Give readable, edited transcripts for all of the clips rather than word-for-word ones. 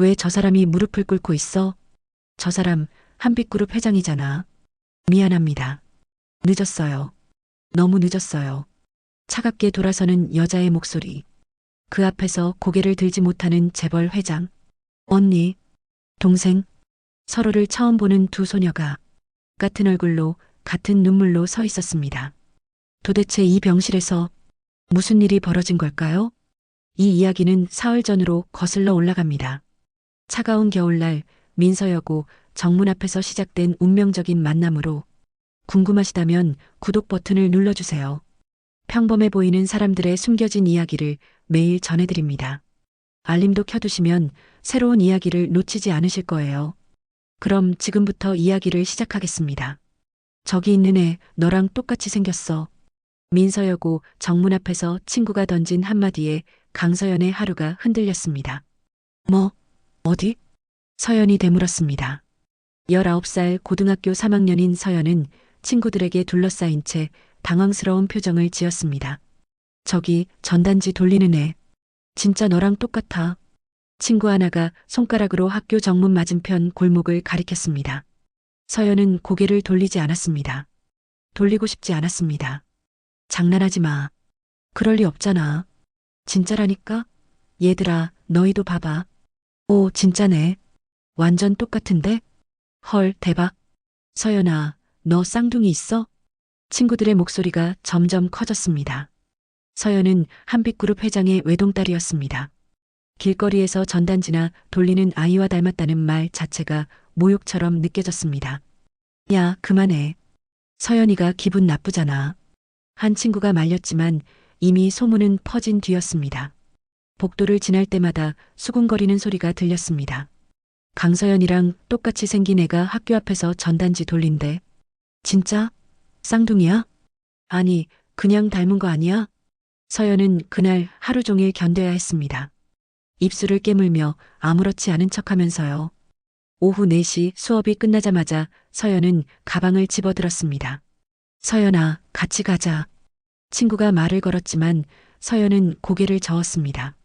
왜 저 사람이 무릎을 꿇고 있어? 저 사람 한빛그룹 회장이잖아. 미안합니다. 늦었어요. 너무 늦었어요. 차갑게 돌아서는 여자의 목소리. 그 앞에서 고개를 들지 못하는 재벌 회장. 언니, 동생, 서로를 처음 보는 두 소녀가 같은 얼굴로 같은 눈물로 서 있었습니다. 도대체 이 병실에서 무슨 일이 벌어진 걸까요? 이 이야기는 사흘 전으로 거슬러 올라갑니다. 차가운 겨울날 민서여고 정문 앞에서 시작된 운명적인 만남으로 궁금하시다면 구독 버튼을 눌러주세요. 평범해 보이는 사람들의 숨겨진 이야기를 매일 전해드립니다. 알림도 켜두시면 새로운 이야기를 놓치지 않으실 거예요. 그럼 지금부터 이야기를 시작하겠습니다. 저기 있는 애 너랑 똑같이 생겼어. 민서여고 정문 앞에서 친구가 던진 한마디에 강서연의 하루가 흔들렸습니다. 뭐, 어디? 서연이 되물었습니다. 19살 고등학교 3학년인 서연은 친구들에게 둘러싸인 채 당황스러운 표정을 지었습니다. 저기 전단지 돌리는 애. 진짜 너랑 똑같아. 친구 하나가 손가락으로 학교 정문 맞은편 골목을 가리켰습니다. 서연은 고개를 돌리지 않았습니다. 돌리고 싶지 않았습니다. 장난하지 마. 그럴 리 없잖아. 진짜라니까? 얘들아, 너희도 봐봐. 오, 진짜네. 완전 똑같은데? 헐, 대박. 서연아, 너 쌍둥이 있어? 친구들의 목소리가 점점 커졌습니다. 서연은 한빛그룹 회장의 외동딸이었습니다. 길거리에서 전단지나 돌리는 아이와 닮았다는 말 자체가 모욕처럼 느껴졌습니다. 야, 그만해. 서연이가 기분 나쁘잖아. 한 친구가 말렸지만 이미 소문은 퍼진 뒤였습니다. 복도를 지날 때마다 수군거리는 소리가 들렸습니다. 강서연이랑 똑같이 생긴 애가 학교 앞에서 전단지 돌린대. 진짜? 쌍둥이야? 아니, 그냥 닮은 거 아니야? 서연은 그날 하루 종일 견뎌야 했습니다. 입술을 깨물며 아무렇지 않은 척하면서요. 오후 4시 수업이 끝나자마자 서연은 가방을 집어들었습니다. 서연아, 같이 가자. 친구가 말을 걸었지만 서연은 고개를 저었습니다.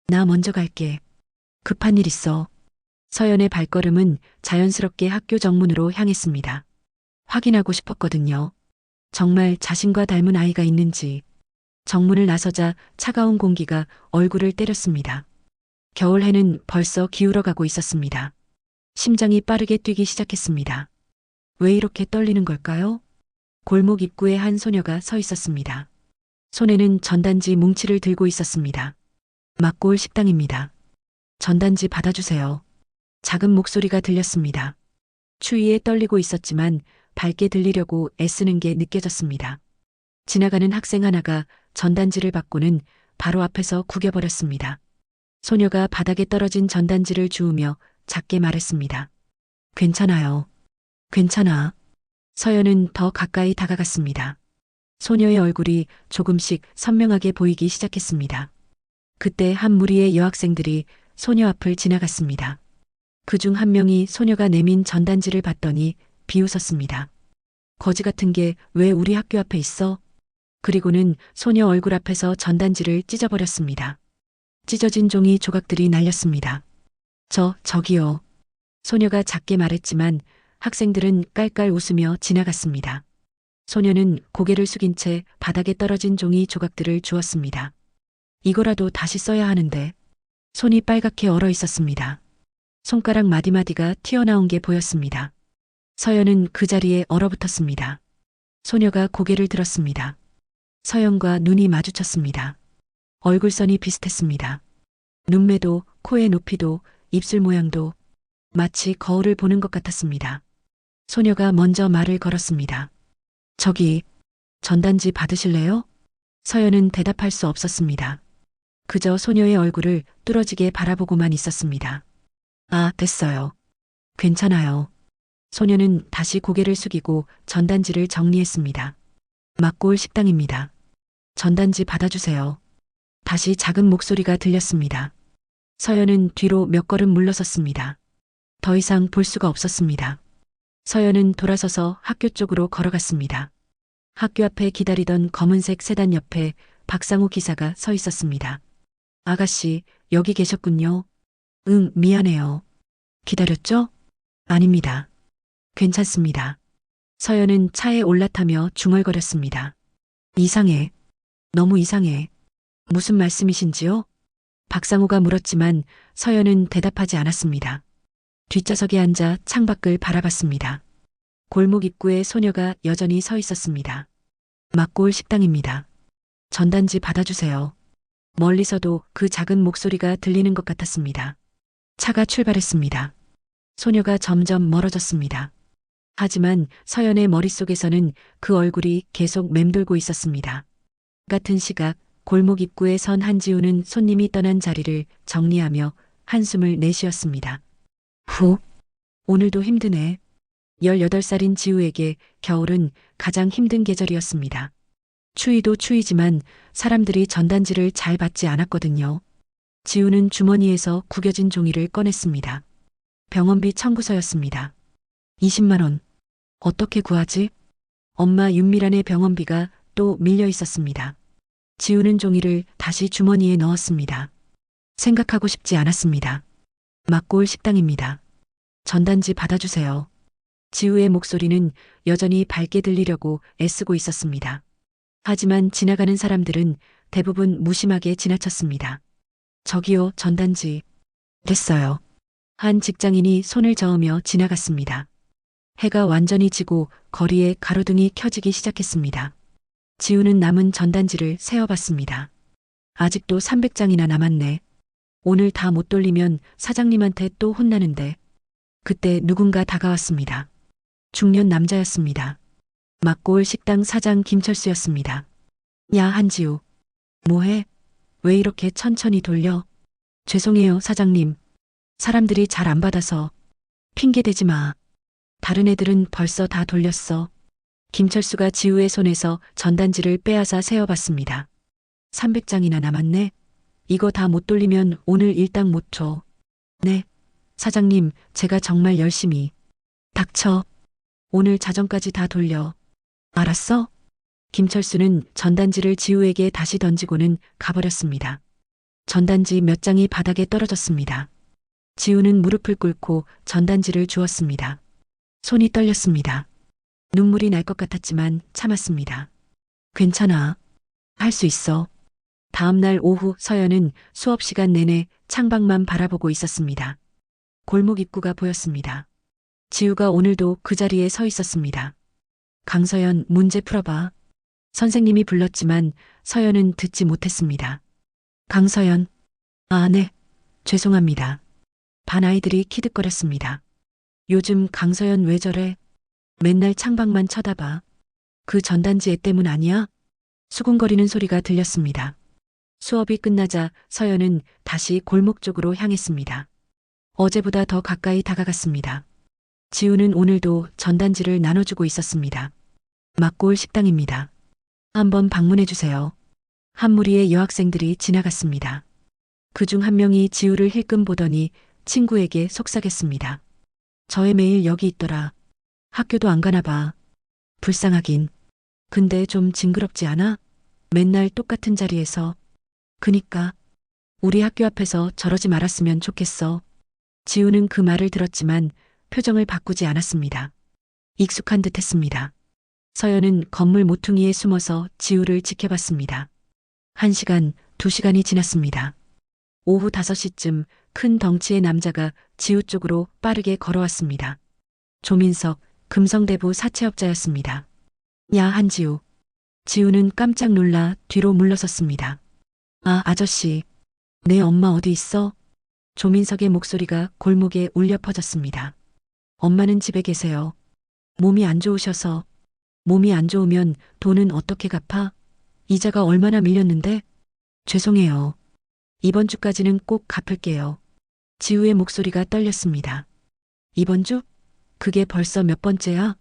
나 먼저 갈게. 급한 일 있어. 서연의 발걸음은 자연스럽게 학교 정문으로 향했습니다. 확인하고 싶었거든요. 정말 자신과 닮은 아이가 있는지. 정문을 나서자 차가운 공기가 얼굴을 때렸습니다. 겨울 해는 벌써 기울어가고 있었습니다. 심장이 빠르게 뛰기 시작했습니다. 왜 이렇게 떨리는 걸까요? 골목 입구에 한 소녀가 서 있었습니다. 손에는 전단지 뭉치를 들고 있었습니다. 맞고 올 식당입니다. 전단지 받아주세요. 작은 목소리가 들렸습니다. 추위에 떨리고 있었지만 밝게 들리려고 애쓰는 게 느껴졌습니다. 지나가는 학생 하나가 전단지를 받고는 바로 앞에서 구겨버렸습니다. 소녀가 바닥에 떨어진 전단지를 주우며 작게 말했습니다. 괜찮아요. 괜찮아. 서연은 더 가까이 다가갔습니다. 소녀의 얼굴이 조금씩 선명하게 보이기 시작했습니다. 그때 한 무리의 여학생들이 소녀 앞을 지나갔습니다. 그중 한 명이 소녀가 내민 전단지를 봤더니 비웃었습니다. 거지 같은 게 왜 우리 학교 앞에 있어? 그리고는 소녀 얼굴 앞에서 전단지를 찢어버렸습니다. 찢어진 종이 조각들이 날렸습니다. 저기요. 소녀가 작게 말했지만 학생들은 깔깔 웃으며 지나갔습니다. 소녀는 고개를 숙인 채 바닥에 떨어진 종이 조각들을 주었습니다. 이거라도 다시 써야 하는데. 손이 빨갛게 얼어 있었습니다. 손가락 마디마디가 튀어나온 게 보였습니다. 서연은 그 자리에 얼어붙었습니다. 소녀가 고개를 들었습니다. 서연과 눈이 마주쳤습니다. 얼굴선이 비슷했습니다. 눈매도, 코의 높이도, 입술 모양도 마치 거울을 보는 것 같았습니다. 소녀가 먼저 말을 걸었습니다. 저기, 전단지 받으실래요? 서연은 대답할 수 없었습니다. 그저 소녀의 얼굴을 뚫어지게 바라보고만 있었습니다. 아, 됐어요. 괜찮아요. 소녀는 다시 고개를 숙이고 전단지를 정리했습니다. 맞고 올 식당입니다. 전단지 받아주세요. 다시 작은 목소리가 들렸습니다. 서연은 뒤로 몇 걸음 물러섰습니다. 더 이상 볼 수가 없었습니다. 서연은 돌아서서 학교 쪽으로 걸어갔습니다. 학교 앞에 기다리던 검은색 세단 옆에 박상우 기사가 서 있었습니다. 아가씨, 여기 계셨군요. 응, 미안해요. 기다렸죠? 아닙니다. 괜찮습니다. 서연은 차에 올라타며 중얼거렸습니다. 이상해. 너무 이상해. 무슨 말씀이신지요? 박상호가 물었지만 서연은 대답하지 않았습니다. 뒷좌석에 앉아 창밖을 바라봤습니다. 골목 입구에 소녀가 여전히 서 있었습니다. 막고올 식당입니다. 전단지 받아주세요. 멀리서도 그 작은 목소리가 들리는 것 같았습니다. 차가 출발했습니다. 소녀가 점점 멀어졌습니다. 하지만 서연의 머릿속에서는 그 얼굴이 계속 맴돌고 있었습니다. 같은 시각 골목 입구에 선 한지우는 손님이 떠난 자리를 정리하며 한숨을 내쉬었습니다. 후, 오늘도 힘드네. 18살인 지우에게 겨울은 가장 힘든 계절이었습니다. 추위도 추위지만 사람들이 전단지를 잘 받지 않았거든요. 지우는 주머니에서 구겨진 종이를 꺼냈습니다. 병원비 청구서였습니다. 20만 원. 어떻게 구하지? 엄마 윤미란의 병원비가 또 밀려 있었습니다. 지우는 종이를 다시 주머니에 넣었습니다. 생각하고 싶지 않았습니다. 막고올 식당입니다. 전단지 받아주세요. 지우의 목소리는 여전히 밝게 들리려고 애쓰고 있었습니다. 하지만 지나가는 사람들은 대부분 무심하게 지나쳤습니다. 저기요, 전단지. 됐어요. 한 직장인이 손을 저으며 지나갔습니다. 해가 완전히 지고 거리에 가로등이 켜지기 시작했습니다. 지우는 남은 전단지를 세어봤습니다. 아직도 300장이나 남았네. 오늘 다 못 돌리면 사장님한테 또 혼나는데. 그때 누군가 다가왔습니다. 중년 남자였습니다. 막고올 식당 사장 김철수였습니다. 야, 한지우. 뭐해? 왜 이렇게 천천히 돌려? 죄송해요, 사장님. 사람들이 잘 안 받아서. 핑계 대지 마. 다른 애들은 벌써 다 돌렸어. 김철수가 지우의 손에서 전단지를 빼앗아 세어봤습니다. 300장이나 남았네. 이거 다 못 돌리면 오늘 일당 못 줘. 네. 사장님, 제가 정말 열심히. 닥쳐. 오늘 자정까지 다 돌려. 알았어? 김철수는 전단지를 지우에게 다시 던지고는 가버렸습니다. 전단지 몇 장이 바닥에 떨어졌습니다. 지우는 무릎을 꿇고 전단지를 주었습니다. 손이 떨렸습니다. 눈물이 날 것 같았지만 참았습니다. 괜찮아. 할 수 있어. 다음 날 오후 서연은 수업 시간 내내 창밖만 바라보고 있었습니다. 골목 입구가 보였습니다. 지우가 오늘도 그 자리에 서 있었습니다. 강서연, 문제 풀어봐. 선생님이 불렀지만 서연은 듣지 못했습니다. 강서연. 아, 네. 죄송합니다. 반 아이들이 키득거렸습니다. 요즘 강서연 왜 저래? 맨날 창밖만 쳐다봐. 그 전단지 애 때문 아니야? 수군거리는 소리가 들렸습니다. 수업이 끝나자 서연은 다시 골목 쪽으로 향했습니다. 어제보다 더 가까이 다가갔습니다. 지우는 오늘도 전단지를 나눠주고 있었습니다. 막고올 식당입니다. 한번 방문해주세요. 한 무리의 여학생들이 지나갔습니다. 그중 한 명이 지우를 힐끔 보더니 친구에게 속삭였습니다. 저 애 매일 여기 있더라. 학교도 안 가나 봐. 불쌍하긴. 근데 좀 징그럽지 않아? 맨날 똑같은 자리에서. 그니까. 우리 학교 앞에서 저러지 말았으면 좋겠어. 지우는 그 말을 들었지만 표정을 바꾸지 않았습니다. 익숙한 듯 했습니다. 서연은 건물 모퉁이에 숨어서 지우를 지켜봤습니다. 1시간, 2시간이 지났습니다. 오후 5시쯤 큰 덩치의 남자가 지우 쪽으로 빠르게 걸어왔습니다. 조민석, 금성대부 사채업자였습니다. 야, 한지우. 지우는 깜짝 놀라 뒤로 물러섰습니다. 아, 아저씨. 내 엄마 어디 있어? 조민석의 목소리가 골목에 울려 퍼졌습니다. 엄마는 집에 계세요. 몸이 안 좋으셔서. 몸이 안 좋으면 돈은 어떻게 갚아? 이자가 얼마나 밀렸는데? 죄송해요. 이번 주까지는 꼭 갚을게요. 지우의 목소리가 떨렸습니다. 이번 주? 그게 벌써 몇 번째야?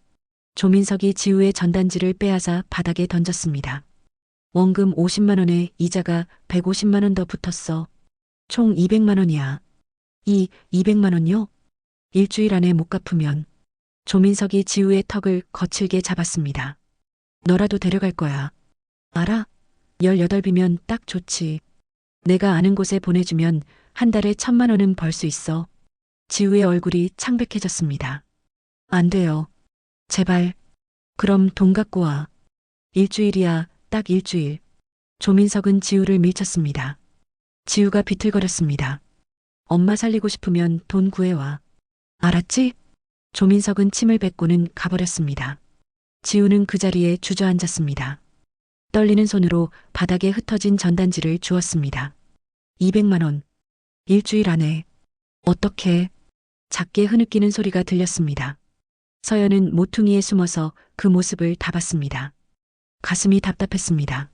조민석이 지우의 전단지를 빼앗아 바닥에 던졌습니다. 원금 50만 원에 이자가 150만 원 더 붙었어. 총 200만 원이야. 200만 원요? 일주일 안에 못 갚으면. 조민석이 지우의 턱을 거칠게 잡았습니다. 너라도 데려갈 거야. 알아? 18이면 딱 좋지. 내가 아는 곳에 보내주면 한 달에 1,000만 원은 벌 수 있어. 지우의 얼굴이 창백해졌습니다. 안 돼요. 제발. 그럼 돈 갖고 와. 일주일이야, 딱 일주일. 조민석은 지우를 밀쳤습니다. 지우가 비틀거렸습니다. 엄마 살리고 싶으면 돈 구해와. 알았지? 조민석은 침을 뱉고는 가버렸습니다. 지우는 그 자리에 주저앉았습니다. 떨리는 손으로 바닥에 흩어진 전단지를 주었습니다. 200만 원. 일주일 안에. 어떻게? 작게 흐느끼는 소리가 들렸습니다. 서연은 모퉁이에 숨어서 그 모습을 다 봤습니다. 가슴이 답답했습니다.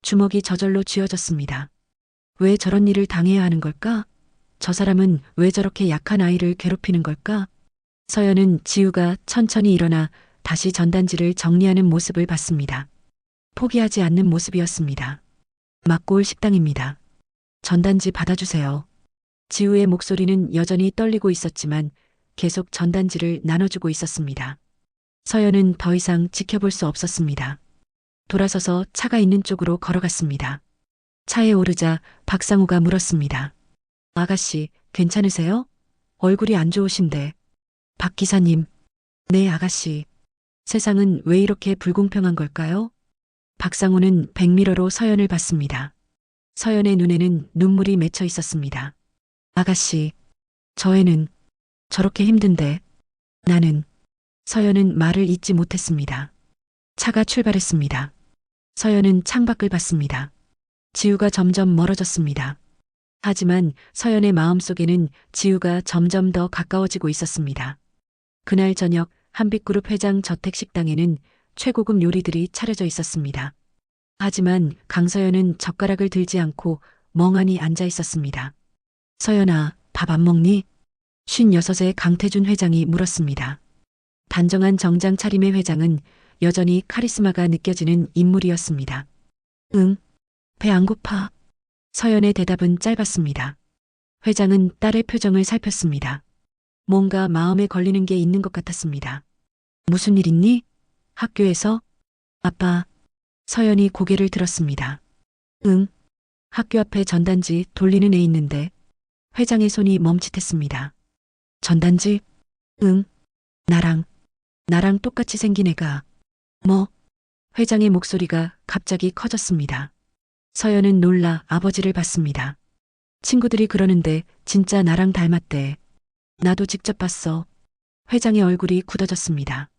주먹이 저절로 쥐어졌습니다. 왜 저런 일을 당해야 하는 걸까? 저 사람은 왜 저렇게 약한 아이를 괴롭히는 걸까? 서연은 지우가 천천히 일어나 다시 전단지를 정리하는 모습을 봤습니다. 포기하지 않는 모습이었습니다. 맞고 올 식당입니다. 전단지 받아주세요. 지우의 목소리는 여전히 떨리고 있었지만 계속 전단지를 나눠주고 있었습니다. 서연은 더 이상 지켜볼 수 없었습니다. 돌아서서 차가 있는 쪽으로 걸어갔습니다. 차에 오르자 박상우가 물었습니다. 아가씨, 괜찮으세요? 얼굴이 안 좋으신데. 박 기사님. 네, 아가씨. 세상은 왜 이렇게 불공평한 걸까요? 박상우는 백미러로 서연을 봤습니다. 서연의 눈에는 눈물이 맺혀 있었습니다. 아가씨, 저 애는 저렇게 힘든데 나는. 서연은 말을 잇지 못했습니다. 차가 출발했습니다. 서연은 창밖을 봤습니다. 지우가 점점 멀어졌습니다. 하지만 서연의 마음속에는 지우가 점점 더 가까워지고 있었습니다. 그날 저녁 한빛그룹 회장 저택식당에는 최고급 요리들이 차려져 있었습니다. 하지만 강서연은 젓가락을 들지 않고 멍하니 앉아 있었습니다. 서연아, 밥 안 먹니? 56의 강태준 회장이 물었습니다. 단정한 정장 차림의 회장은 여전히 카리스마가 느껴지는 인물이었습니다. 응, 배 안 고파. 서연의 대답은 짧았습니다. 회장은 딸의 표정을 살폈습니다. 뭔가 마음에 걸리는 게 있는 것 같았습니다. 무슨 일 있니? 학교에서? 아빠. 서연이 고개를 들었습니다. 응. 학교 앞에 전단지 돌리는 애 있는데. 회장의 손이 멈칫했습니다. 전단지? 응. 나랑 똑같이 생긴 애가. 뭐? 회장의 목소리가 갑자기 커졌습니다. 서연은 놀라 아버지를 봤습니다. 친구들이 그러는데 진짜 나랑 닮았대. 나도 직접 봤어. 회장의 얼굴이 굳어졌습니다.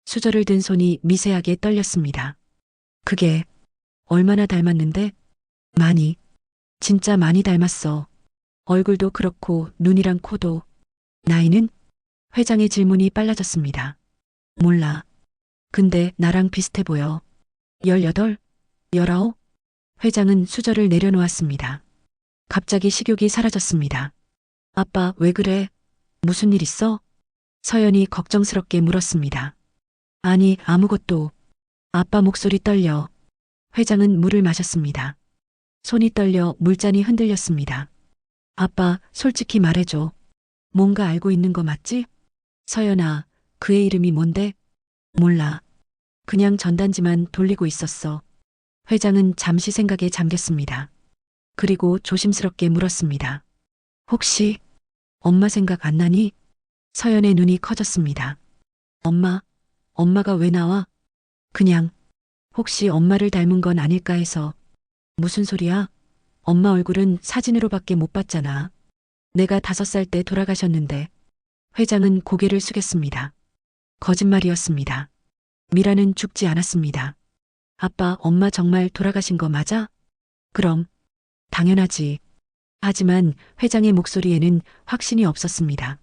수저를 든 손이 미세하게 떨렸습니다. 그게 얼마나 닮았는데? 많이. 진짜 많이 닮았어. 얼굴도 그렇고 눈이랑 코도. 나이는? 회장의 질문이 빨라졌습니다. 몰라. 근데 나랑 비슷해 보여. 18? 19? 회장은 수저를 내려놓았습니다. 갑자기 식욕이 사라졌습니다. 아빠, 왜 그래? 무슨 일 있어? 서연이 걱정스럽게 물었습니다. 아니, 아무것도. 아빠 목소리 떨려. 회장은 물을 마셨습니다. 손이 떨려 물잔이 흔들렸습니다. 아빠, 솔직히 말해줘. 뭔가 알고 있는 거 맞지? 서연아, 그의 이름이 뭔데? 몰라. 그냥 전단지만 돌리고 있었어. 회장은 잠시 생각에 잠겼습니다. 그리고 조심스럽게 물었습니다. 혹시 엄마 생각 안 나니? 서연의 눈이 커졌습니다. 엄마가 왜 나와? 그냥 혹시 엄마를 닮은 건 아닐까 해서. 무슨 소리야? 엄마 얼굴은 사진으로밖에 못 봤잖아. 내가 5살 때 돌아가셨는데. 회장은 고개를 숙였습니다. 거짓말이었습니다. 미라는 죽지 않았습니다. 아빠, 엄마 정말 돌아가신 거 맞아? 그럼. 당연하지. 하지만 회장의 목소리에는 확신이 없었습니다.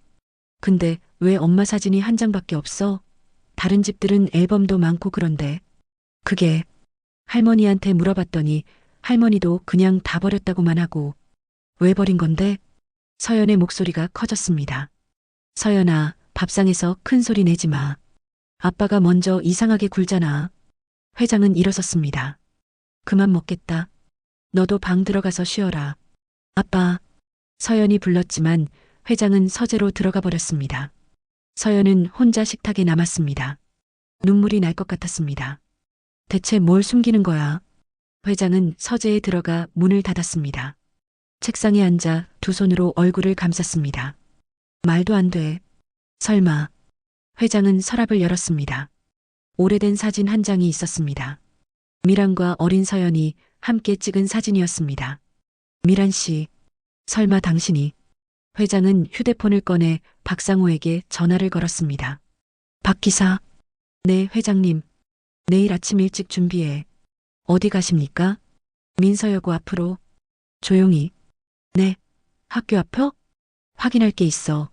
근데 왜 엄마 사진이 한 장밖에 없어? 다른 집들은 앨범도 많고 그런데. 그게 할머니한테 물어봤더니 할머니도 그냥 다 버렸다고만 하고. 왜 버린 건데? 서연의 목소리가 커졌습니다. 서연아, 밥상에서 큰 소리 내지 마. 아빠가 먼저 이상하게 굴잖아. 회장은 일어섰습니다. 그만 먹겠다. 너도 방 들어가서 쉬어라. 아빠. 서연이 불렀지만 회장은 서재로 들어가 버렸습니다. 서연은 혼자 식탁에 남았습니다. 눈물이 날 것 같았습니다. 대체 뭘 숨기는 거야? 회장은 서재에 들어가 문을 닫았습니다. 책상에 앉아 두 손으로 얼굴을 감쌌습니다. 말도 안 돼. 설마. 회장은 서랍을 열었습니다. 오래된 사진 한 장이 있었습니다. 미란과 어린 서연이 함께 찍은 사진이었습니다. 미란 씨, 설마 당신이. 회장은 휴대폰을 꺼내 박상호에게 전화를 걸었습니다. 박 기사. 네, 회장님. 내일 아침 일찍 준비해. 어디 가십니까? 민서여고 앞으로. 조용히. 네. 학교 앞요? 확인할 게 있어.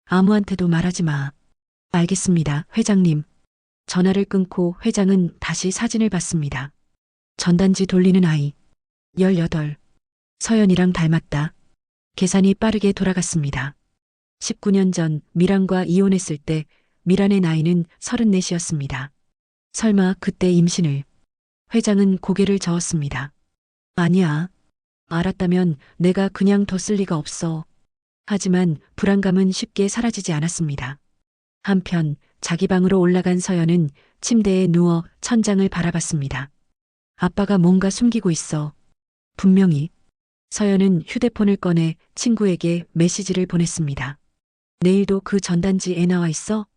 아무한테도 말하지 마. 알겠습니다, 회장님. 전화를 끊고 회장은 다시 사진을 봤습니다. 전단지 돌리는 아이. 18. 서연이랑 닮았다. 계산이 빠르게 돌아갔습니다. 19년 전 미란과 이혼했을 때 미란의 나이는 34이었습니다. 설마 그때 임신을. 회장은 고개를 저었습니다. 아니야. 알았다면 내가 그냥 뒀을 리가 없어. 하지만 불안감은 쉽게 사라지지 않았습니다. 한편 자기 방으로 올라간 서연은 침대에 누워 천장을 바라봤습니다. 아빠가 뭔가 숨기고 있어. 분명히. 서연은 휴대폰을 꺼내 친구에게 메시지를 보냈습니다. 내일도 그 전단지에 나와 있어?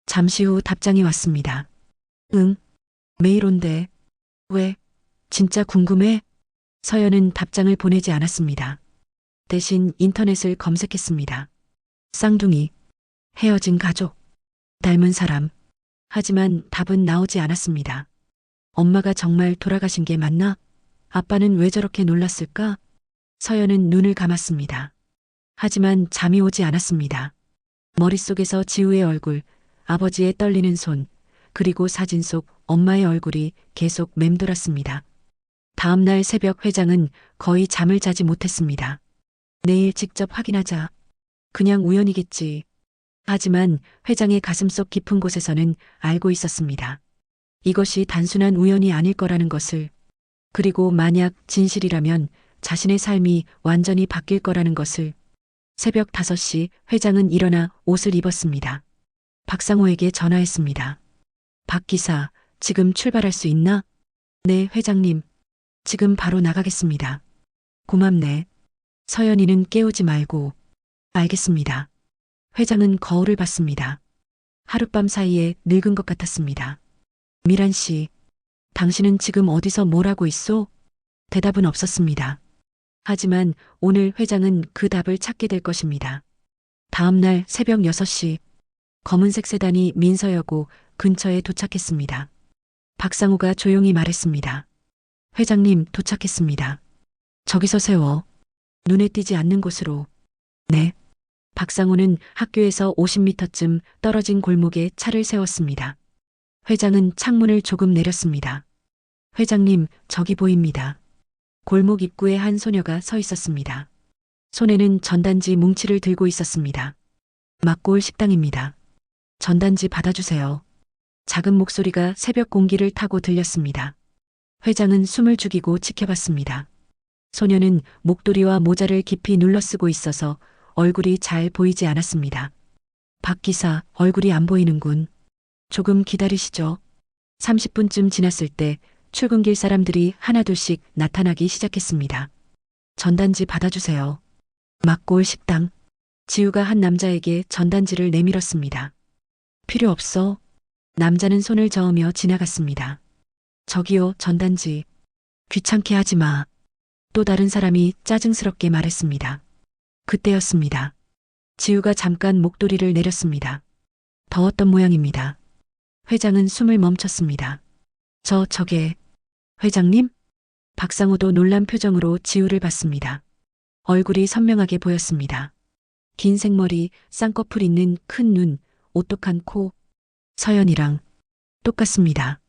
잠시 후 답장이 왔습니다. 응. 매일 온대. 왜? 진짜 궁금해? 서연은 답장을 보내지 않았습니다. 대신 인터넷을 검색했습니다. 쌍둥이, 헤어진 가족, 닮은 사람. 하지만 답은 나오지 않았습니다. 엄마가 정말 돌아가신 게 맞나? 아빠는 왜 저렇게 놀랐을까? 서연은 눈을 감았습니다. 하지만 잠이 오지 않았습니다. 머릿속에서 지우의 얼굴, 아버지의 떨리는 손, 그리고 사진 속 엄마의 얼굴이 계속 맴돌았습니다. 다음 날 새벽 회장은 거의 잠을 자지 못했습니다. 내일 직접 확인하자. 그냥 우연이겠지. 하지만 회장의 가슴속 깊은 곳에서는 알고 있었습니다. 이것이 단순한 우연이 아닐 거라는 것을. 그리고 만약 진실이라면 자신의 삶이 완전히 바뀔 거라는 것을. 새벽 5시 회장은 일어나 옷을 입었습니다. 박상호에게 전화했습니다. 박 기사, 지금 출발할 수 있나? 네, 회장님. 지금 바로 나가겠습니다. 고맙네. 서연이는 깨우지 말고. 알겠습니다. 회장은 거울을 봤습니다. 하룻밤 사이에 늙은 것 같았습니다. 미란 씨, 당신은 지금 어디서 뭘 하고 있소? 대답은 없었습니다. 하지만 오늘 회장은 그 답을 찾게 될 것입니다. 다음 날 새벽 6시, 검은색 세단이 민서여고 근처에 도착했습니다. 박상우가 조용히 말했습니다. 회장님, 도착했습니다. 저기서 세워. 눈에 띄지 않는 곳으로. 네. 박상우는 학교에서 50m쯤 떨어진 골목에 차를 세웠습니다. 회장은 창문을 조금 내렸습니다. 회장님, 저기 보입니다. 골목 입구에 한 소녀가 서 있었습니다. 손에는 전단지 뭉치를 들고 있었습니다. 막고올 식당입니다. 전단지 받아주세요. 작은 목소리가 새벽 공기를 타고 들렸습니다. 회장은 숨을 죽이고 지켜봤습니다. 소녀는 목도리와 모자를 깊이 눌러쓰고 있어서 얼굴이 잘 보이지 않았습니다. 박 기사, 얼굴이 안 보이는군. 조금 기다리시죠. 30분쯤 지났을 때 출근길 사람들이 하나둘씩 나타나기 시작했습니다. 전단지 받아주세요. 막고 올 식당. 지우가 한 남자에게 전단지를 내밀었습니다. 필요 없어. 남자는 손을 저으며 지나갔습니다. 저기요, 전단지. 귀찮게 하지 마. 또 다른 사람이 짜증스럽게 말했습니다. 그때였습니다. 지우가 잠깐 목도리를 내렸습니다. 더웠던 모양입니다. 회장은 숨을 멈췄습니다. 저게, 회장님? 박상우도 놀란 표정으로 지우를 봤습니다. 얼굴이 선명하게 보였습니다. 긴 생머리, 쌍꺼풀 있는 큰 눈, 오똑한 코. 서연이랑 똑같습니다.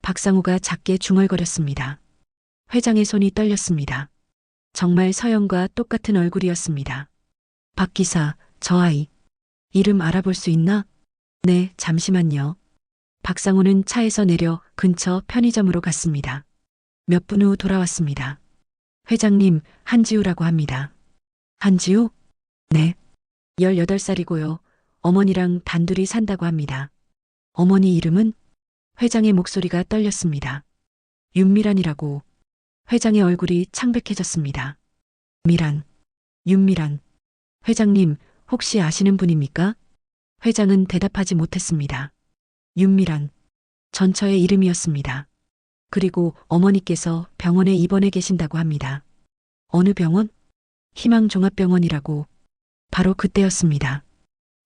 박상우가 작게 중얼거렸습니다. 회장의 손이 떨렸습니다. 정말 서연과 똑같은 얼굴이었습니다. 박 기사, 저 아이. 이름 알아볼 수 있나? 네, 잠시만요. 박상우는 차에서 내려 근처 편의점으로 갔습니다. 몇 분 후 돌아왔습니다. 회장님, 한지우라고 합니다. 한지우? 네. 18살이고요. 어머니랑 단둘이 산다고 합니다. 어머니 이름은? 회장의 목소리가 떨렸습니다. 윤미란이라고. 회장의 얼굴이 창백해졌습니다. 미란, 윤미란. 회장님, 혹시 아시는 분입니까? 회장은 대답하지 못했습니다. 윤미란, 전처의 이름이었습니다. 그리고 어머니께서 병원에 입원해 계신다고 합니다. 어느 병원? 희망종합병원이라고. 바로 그때였습니다.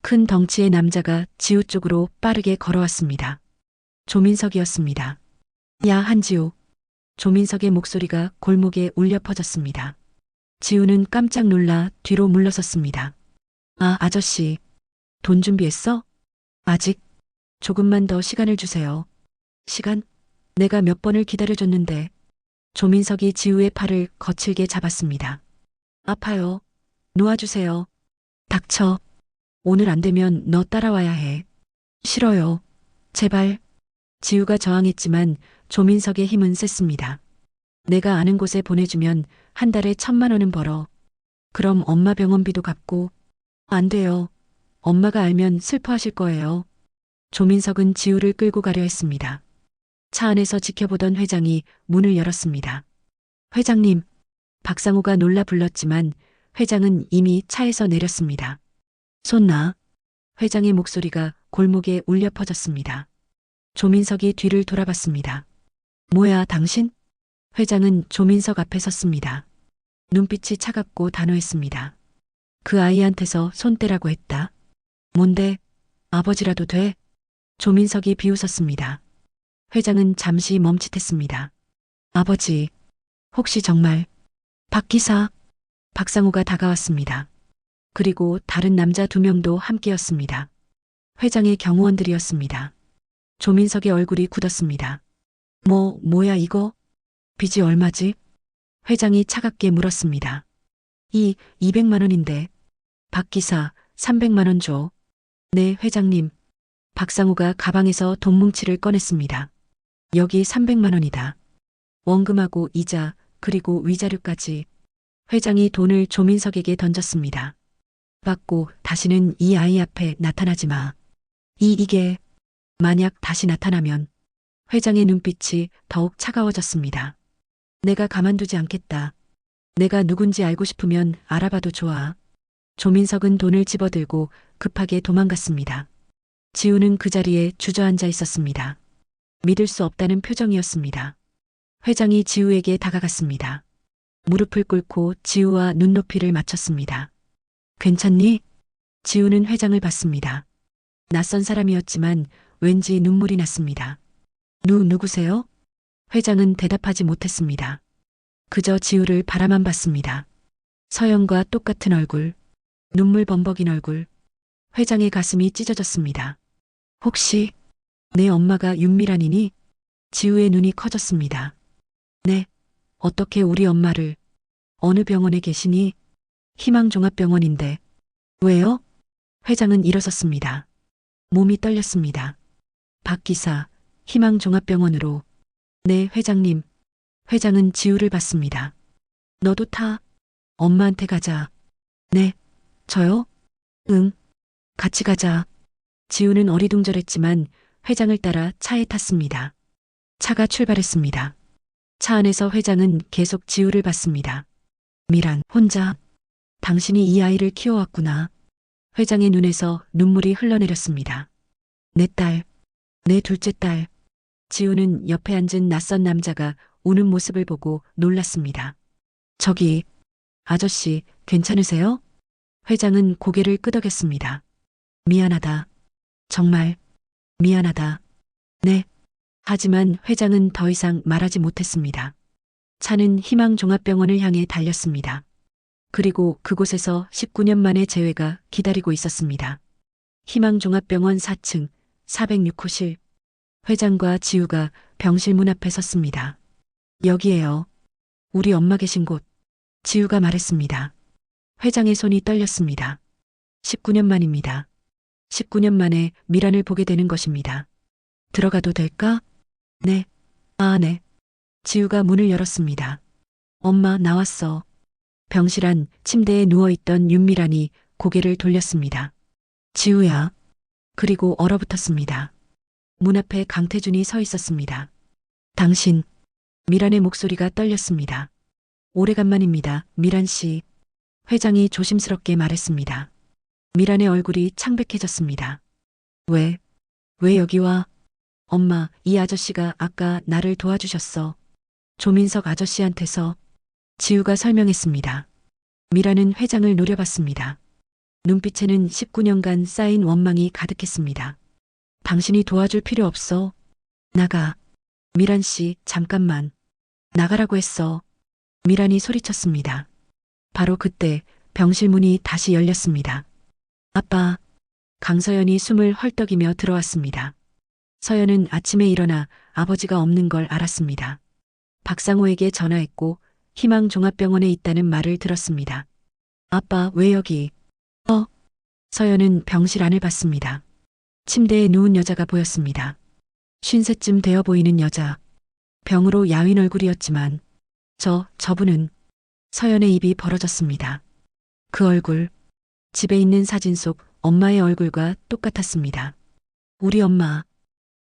큰 덩치의 남자가 지우 쪽으로 빠르게 걸어왔습니다. 조민석이었습니다. 야, 한지우. 조민석의 목소리가 골목에 울려 퍼졌습니다. 지우는 깜짝 놀라 뒤로 물러섰습니다. 아, 아저씨. 돈 준비했어? 아직. 조금만 더 시간을 주세요. 시간? 내가 몇 번을 기다려줬는데. 조민석이 지우의 팔을 거칠게 잡았습니다. 아파요. 놓아주세요. 닥쳐. 오늘 안 되면 너 따라와야 해. 싫어요. 제발. 지우가 저항했지만 조민석의 힘은 셌습니다. 내가 아는 곳에 보내주면 한 달에 1,000만 원은 벌어. 그럼 엄마 병원비도 갚고. 안 돼요. 엄마가 알면 슬퍼하실 거예요. 조민석은 지우를 끌고 가려 했습니다. 차 안에서 지켜보던 회장이 문을 열었습니다. 회장님. 박상우가 놀라 불렀지만 회장은 이미 차에서 내렸습니다. 손 놔. 회장의 목소리가 골목에 울려 퍼졌습니다. 조민석이 뒤를 돌아봤습니다. 뭐야, 당신? 회장은 조민석 앞에 섰습니다. 눈빛이 차갑고 단호했습니다. 그 아이한테서 손 떼라고 했다. 뭔데? 아버지라도 돼? 조민석이 비웃었습니다. 회장은 잠시 멈칫했습니다. 아버지, 혹시 정말 박 기사? 박상우가 다가왔습니다. 그리고 다른 남자 2명도 함께였습니다. 회장의 경호원들이었습니다. 조민석의 얼굴이 굳었습니다. 뭐야 이거? 빚이 얼마지? 회장이 차갑게 물었습니다. 200만 원인데. 박 기사, 300만 원 줘. 네, 회장님. 박상우가 가방에서 돈 뭉치를 꺼냈습니다. 여기 300만 원이다. 원금하고 이자, 그리고 위자료까지. 회장이 돈을 조민석에게 던졌습니다. 받고 다시는 이 아이 앞에 나타나지 마. 이게 만약 다시 나타나면. 회장의 눈빛이 더욱 차가워졌습니다. 내가 가만두지 않겠다. 내가 누군지 알고 싶으면 알아봐도 좋아. 조민석은 돈을 집어들고 급하게 도망갔습니다. 지우는 그 자리에 주저앉아 있었습니다. 믿을 수 없다는 표정이었습니다. 회장이 지우에게 다가갔습니다. 무릎을 꿇고 지우와 눈높이를 맞췄습니다. 괜찮니? 지우는 회장을 봤습니다. 낯선 사람이었지만 왠지 눈물이 났습니다. 누구세요? 회장은 대답하지 못했습니다. 그저 지우를 바라만 봤습니다. 서영과 똑같은 얼굴, 눈물 범벅인 얼굴. 회장의 가슴이 찢어졌습니다. 혹시 내 엄마가 윤미란이니? 지우의 눈이 커졌습니다. 네, 어떻게 우리 엄마를? 어느 병원에 계시니? 희망종합병원인데. 왜요? 회장은 일어섰습니다. 몸이 떨렸습니다. 박 기사, 희망종합병원으로. 네, 회장님. 회장은 지우를 봤습니다. 너도 타. 엄마한테 가자. 네. 저요? 응. 같이 가자. 지우는 어리둥절했지만 회장을 따라 차에 탔습니다. 차가 출발했습니다. 차 안에서 회장은 계속 지우를 봤습니다. 미란, 혼자. 당신이 이 아이를 키워왔구나. 회장의 눈에서 눈물이 흘러내렸습니다. 내 딸, 내 둘째 딸. 지우는 옆에 앉은 낯선 남자가 우는 모습을 보고 놀랐습니다. 저기, 아저씨, 괜찮으세요? 회장은 고개를 끄덕였습니다. 미안하다. 정말, 미안하다. 네. 하지만 회장은 더 이상 말하지 못했습니다. 차는 희망종합병원을 향해 달렸습니다. 그리고 그곳에서 19년 만에 재회가 기다리고 있었습니다. 희망종합병원 4층 406호실. 회장과 지우가 병실 문 앞에 섰습니다. 여기에요. 우리 엄마 계신 곳. 지우가 말했습니다. 회장의 손이 떨렸습니다. 19년 만입니다. 19년 만에 미란을 보게 되는 것입니다. 들어가도 될까? 네. 아, 네. 지우가 문을 열었습니다. 엄마, 나왔어. 병실 안 침대에 누워있던 윤미란이 고개를 돌렸습니다. 지우야. 그리고 얼어붙었습니다. 문 앞에 강태준이 서 있었습니다. 당신. 미란의 목소리가 떨렸습니다. 오래간만입니다, 미란 씨. 회장이 조심스럽게 말했습니다. 미란의 얼굴이 창백해졌습니다. 왜 여기 와? 엄마, 이 아저씨가 아까 나를 도와주셨어. 조민석 아저씨한테서. 지우가 설명했습니다. 미란은 회장을 노려봤습니다. 눈빛에는 19년간 쌓인 원망이 가득했습니다. 당신이 도와줄 필요 없어. 나가. 미란 씨, 잠깐만. 나가라고 했어. 미란이 소리쳤습니다. 바로 그때 병실 문이 다시 열렸습니다. 아빠. 강서연이 숨을 헐떡이며 들어왔습니다. 서연은 아침에 일어나 아버지가 없는 걸 알았습니다. 박상호에게 전화했고 희망종합병원에 있다는 말을 들었습니다. 아빠, 왜 여기? 서연은 병실 안을 봤습니다. 침대에 누운 여자가 보였습니다. 50쯤 되어 보이는 여자. 병으로 야윈 얼굴이었지만 저분은. 서연의 입이 벌어졌습니다. 그 얼굴. 집에 있는 사진 속 엄마의 얼굴과 똑같았습니다. 우리 엄마.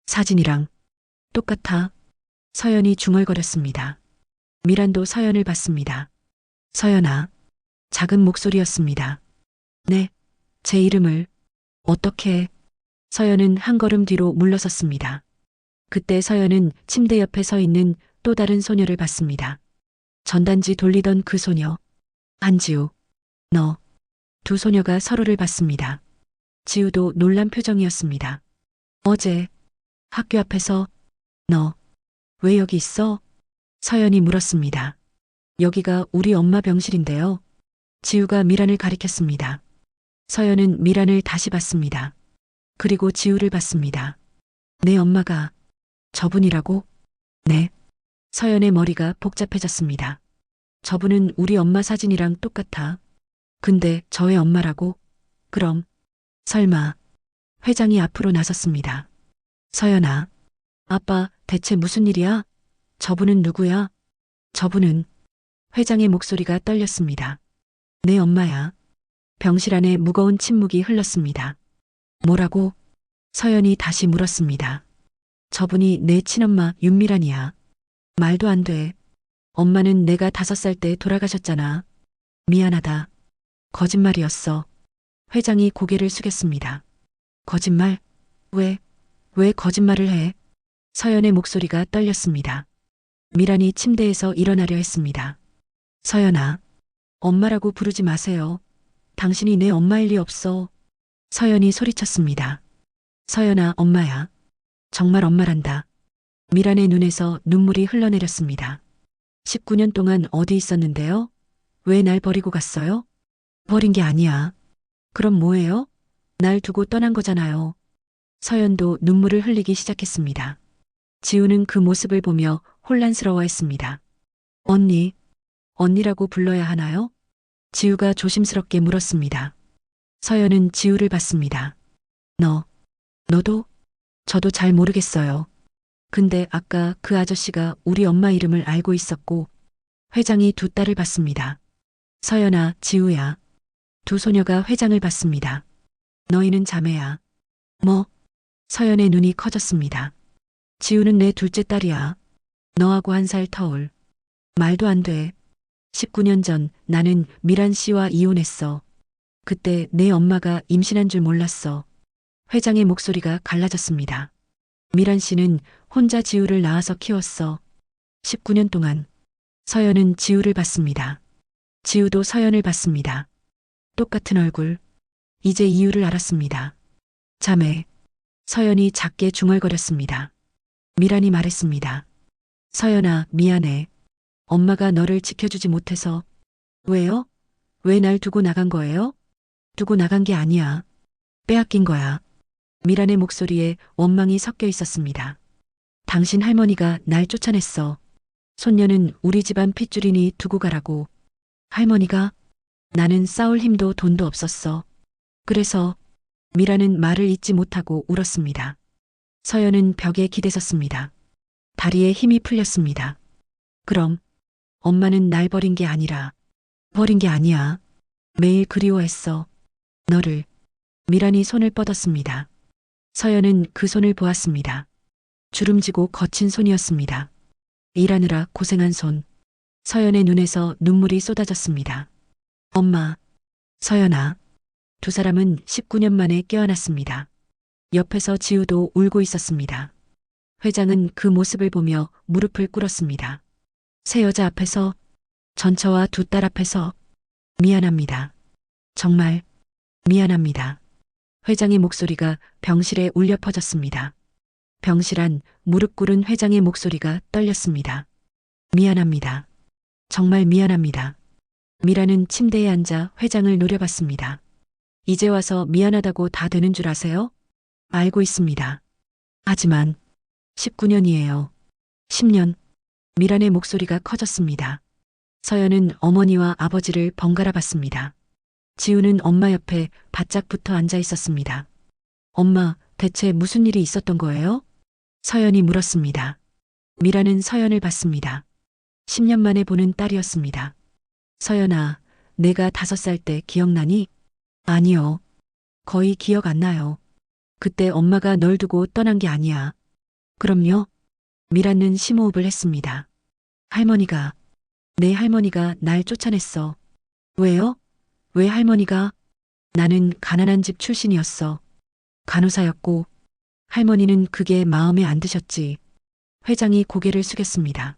사진이랑 똑같아. 서연이 중얼거렸습니다. 미란도 서연을 봤습니다. 서연아. 작은 목소리였습니다. 네, 제 이름을. 어떻게? 서연은 한 걸음 뒤로 물러섰습니다. 그때 서연은 침대 옆에 서 있는 또 다른 소녀를 봤습니다. 전단지 돌리던 그 소녀. 안지우. 너. 두 소녀가 서로를 봤습니다. 지우도 놀란 표정이었습니다. 어제 학교 앞에서. 너 왜 여기 있어? 서연이 물었습니다. 여기가 우리 엄마 병실인데요. 지우가 미란을 가리켰습니다. 서연은 미란을 다시 봤습니다. 그리고 지우를 봤습니다. 내 엄마가 저분이라고? 네. 서연의 머리가 복잡해졌습니다. 저분은 우리 엄마 사진이랑 똑같아. 근데 저의 엄마라고? 그럼 설마. 회장이 앞으로 나섰습니다. 서연아. 아빠, 대체 무슨 일이야? 저분은 누구야? 저분은. 회장의 목소리가 떨렸습니다. 내 엄마야. 병실 안에 무거운 침묵이 흘렀습니다. 뭐라고? 서연이 다시 물었습니다. 저분이 내 친엄마 윤미란이야. 말도 안 돼. 엄마는 내가 5살 때 돌아가셨잖아. 미안하다. 거짓말이었어. 회장이 고개를 숙였습니다. 거짓말? 왜 거짓말을 해? 서연의 목소리가 떨렸습니다. 미란이 침대에서 일어나려 했습니다. 서연아. 엄마라고 부르지 마세요. 당신이 내 엄마일 리 없어. 서연이 소리쳤습니다. 서연아, 엄마야. 정말 엄마란다. 미란의 눈에서 눈물이 흘러내렸습니다. 19년 동안 어디 있었는데요? 왜 날 버리고 갔어요? 버린 게 아니야. 그럼 뭐예요? 날 두고 떠난 거잖아요. 서연도 눈물을 흘리기 시작했습니다. 지우는 그 모습을 보며 혼란스러워했습니다. 언니라고 불러야 하나요? 지우가 조심스럽게 물었습니다. 서연은 지우를 봤습니다. 너도? 저도 잘 모르겠어요. 근데 아까 그 아저씨가 우리 엄마 이름을 알고 있었고. 회장이 두 딸을 봤습니다. 서연아, 지우야. 두 소녀가 회장을 봤습니다. 너희는 자매야. 뭐? 서연의 눈이 커졌습니다. 지우는 내 둘째 딸이야. 너하고 1살 터울. 말도 안 돼. 19년 전 나는 미란 씨와 이혼했어. 그때 내 엄마가 임신한 줄 몰랐어. 회장의 목소리가 갈라졌습니다. 미란 씨는 혼자 지우를 낳아서 키웠어. 19년 동안. 서연은 지우를 봤습니다. 지우도 서연을 봤습니다. 똑같은 얼굴. 이제 이유를 알았습니다. 자매. 서연이 작게 중얼거렸습니다. 미란이 말했습니다. 서연아, 미안해. 엄마가 너를 지켜주지 못해서. 왜요? 왜 날 두고 나간 거예요? 두고 나간 게 아니야. 빼앗긴 거야. 미란의 목소리에 원망이 섞여 있었습니다. 당신 할머니가 날 쫓아냈어. 손녀는 우리 집안 핏줄이니 두고 가라고. 할머니가? 나는 싸울 힘도 돈도 없었어. 그래서. 미란은 말을 잇지 못하고 울었습니다. 서연은 벽에 기대섰습니다. 다리에 힘이 풀렸습니다. 그럼 엄마는 날 버린 게 아니라. 버린 게 아니야. 매일 그리워했어. 너를. 미란이 손을 뻗었습니다. 서연은 그 손을 보았습니다. 주름지고 거친 손이었습니다. 일하느라 고생한 손. 서연의 눈에서 눈물이 쏟아졌습니다. 엄마, 서연아. 두 사람은 19년 만에 깨어났습니다. 옆에서 지우도 울고 있었습니다. 회장은 그 모습을 보며 무릎을 꿇었습니다. 새 여자 앞에서, 전처와 두 딸 앞에서 미안합니다. 정말 미안합니다. 회장의 목소리가 병실에 울려 퍼졌습니다. 병실안 무릎 꿇은 회장의 목소리가 떨렸습니다. 미안합니다. 정말 미안합니다. 미라는 침대에 앉아 회장을 노려봤습니다. 이제 와서 미안하다고 다 되는 줄 아세요? 알고 있습니다. 하지만 19년이에요. 10년. 미란의 목소리가 커졌습니다. 서연은 어머니와 아버지를 번갈아 봤습니다. 지우는 엄마 옆에 바짝 붙어 앉아 있었습니다. 엄마, 대체 무슨 일이 있었던 거예요? 서연이 물었습니다. 미라는 서연을 봤습니다. 10년 만에 보는 딸이었습니다. 서연아, 내가 5살 때 기억나니? 아니요. 거의 기억 안 나요. 그때 엄마가 널 두고 떠난 게 아니야. 그럼요? 미라는 심호흡을 했습니다. 할머니가, 내 할머니가 날 쫓아냈어. 왜요? 왜 할머니가? 나는 가난한 집 출신이었어. 간호사였고, 할머니는 그게 마음에 안 드셨지. 회장이 고개를 숙였습니다.